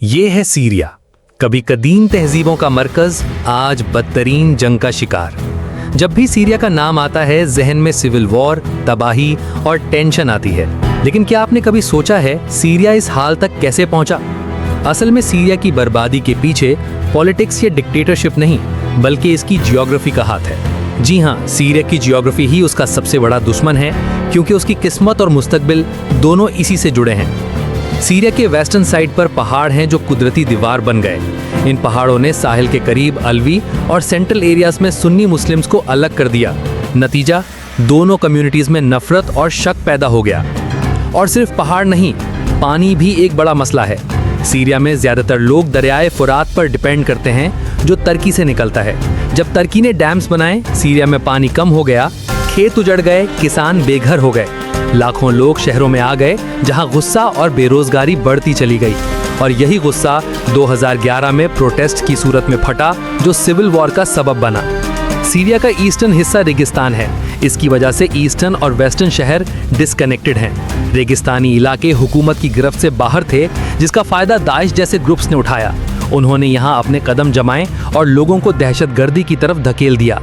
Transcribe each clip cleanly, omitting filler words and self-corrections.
ये है सीरिया, कभी कदीम तहजीबों का मरकज, आज बदतरीन जंग का शिकार। जब भी सीरिया का नाम आता है जहन में सिविल वॉर, तबाही और टेंशन आती है। लेकिन क्या आपने कभी सोचा है सीरिया इस हाल तक कैसे पहुंचा? असल में सीरिया की बर्बादी के पीछे पॉलिटिक्स या डिक्टेटरशिप नहीं, बल्कि इसकी जियोग्राफी का हाथ है। जी हाँ, सीरिया की जियोग्राफी ही उसका सबसे बड़ा दुश्मन है, क्योंकि उसकी किस्मत और मुस्तकबिल दोनों इसी से जुड़े हैं। सीरिया के वेस्टर्न साइड पर पहाड़ हैं जो कुदरती दीवार बन गए। इन पहाड़ों ने साहिल के करीब अलवी और सेंट्रल एरियाज में सुन्नी मुस्लिम्स को अलग कर दिया। नतीजा, दोनों कम्युनिटीज में नफरत और शक पैदा हो गया। और सिर्फ पहाड़ नहीं, पानी भी एक बड़ा मसला है। सीरिया में ज्यादातर लोग दरियाए फुरात पर डिपेंड करते हैं, जो तुर्की से निकलता है। जब तुर्की ने डैम्स बनाए, सीरिया में पानी कम हो गया, खेत उजड़ गए, किसान बेघर हो गए। लाखों लोग शहरों में आ गए, जहां गुस्सा और बेरोजगारी बढ़ती चली गई। और यही गुस्सा 2011 में प्रोटेस्ट की सूरत में फटा, जो सिविल वॉर का सबब बना। सीरिया का ईस्टर्न हिस्सा रेगिस्तान है। इसकी वजह से ईस्टर्न और वेस्टर्न शहर डिस्कनेक्टेड हैं। रेगिस्तानी इलाके हुकूमत की गिरफ्त से बाहर थे, जिसका फायदा दाइश जैसे ग्रुप्स ने उठाया। उन्होंने यहाँ अपने कदम जमाए और लोगों को दहशतगर्दी की तरफ धकेल दिया।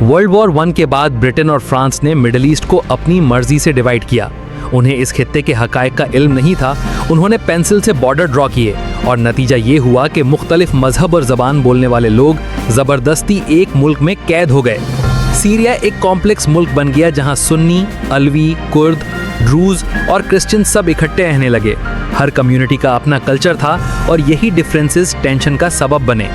वर्ल्ड वॉर 1 के बाद ब्रिटेन और फ्रांस ने मिडिल ईस्ट को अपनी मर्जी से डिवाइड किया। उन्हें इस खित्ते के हकायक का इल्म नहीं था। उन्होंने पेंसिल से बॉर्डर ड्रॉ किए और नतीजा ये हुआ कि मुख्तलिफ मजहब और जबान बोलने वाले लोग जबरदस्ती एक मुल्क में कैद हो गए। सीरिया एक कॉम्प्लेक्स मुल्क बन गया, जहां सुन्नी, अलवी, कुर्द, ड्रूज और क्रिश्चियन सब इकट्ठे रहने लगे। हर कम्युनिटी का अपना कल्चर था और यही डिफरेंसेस टेंशन का सबब बने।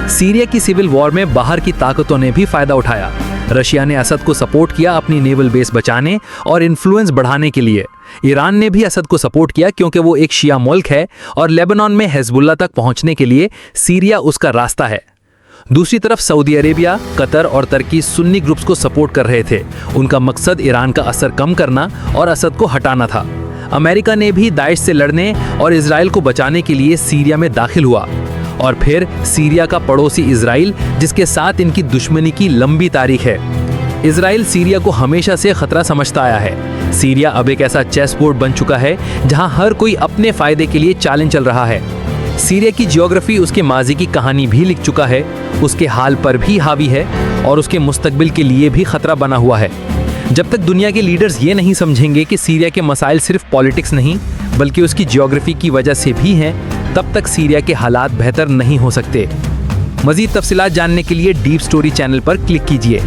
सीरिया की सिविल वॉर में बाहर की ताकतों ने भी फायदा उठाया। रशिया ने असद को सपोर्ट किया अपनी नेवल बेस बचाने और इन्फ्लुएंस बढ़ाने के लिए। ईरान ने भी असद को सपोर्ट किया क्योंकि वो एक शिया मुल्क है और लेबनान में हिजबुल्लाह तक पहुंचने के लिए सीरिया उसका रास्ता है। दूसरी तरफ सऊदी अरेबिया, कतर और तुर्की सुन्नी ग्रुप्स को सपोर्ट कर रहे थे। उनका मकसद ईरान का असर कम करना और असद को हटाना था। अमेरिका ने भी दाइश से लड़ने और इजराइल को बचाने के लिए सीरिया में दाखिल हुआ। और फिर सीरिया का पड़ोसी इजराइल, जिसके साथ इनकी दुश्मनी की लंबी तारीख है। इजराइल सीरिया को हमेशा से खतरा समझता आया है। सीरिया अब एक ऐसा चेस बोर्ड बन चुका है जहां हर कोई अपने फायदे के लिए चैलेंज चल रहा है। सीरिया की जियोग्राफी उसके माजी की कहानी भी लिख चुका है, उसके हाल पर भी हावी है और उसके मुस्तकबिल के लिए भी खतरा बना हुआ है। जब तक दुनिया के लीडर्स ये नहीं समझेंगे कि सीरिया के मसाइल सिर्फ पॉलिटिक्स नहीं, बल्कि उसकी जियोग्राफी की वजह से भी हैं, तब तक सीरिया के हालात बेहतर नहीं हो सकते। मजीद तफसीलात जानने के लिए डीप स्टोरी चैनल पर क्लिक कीजिए।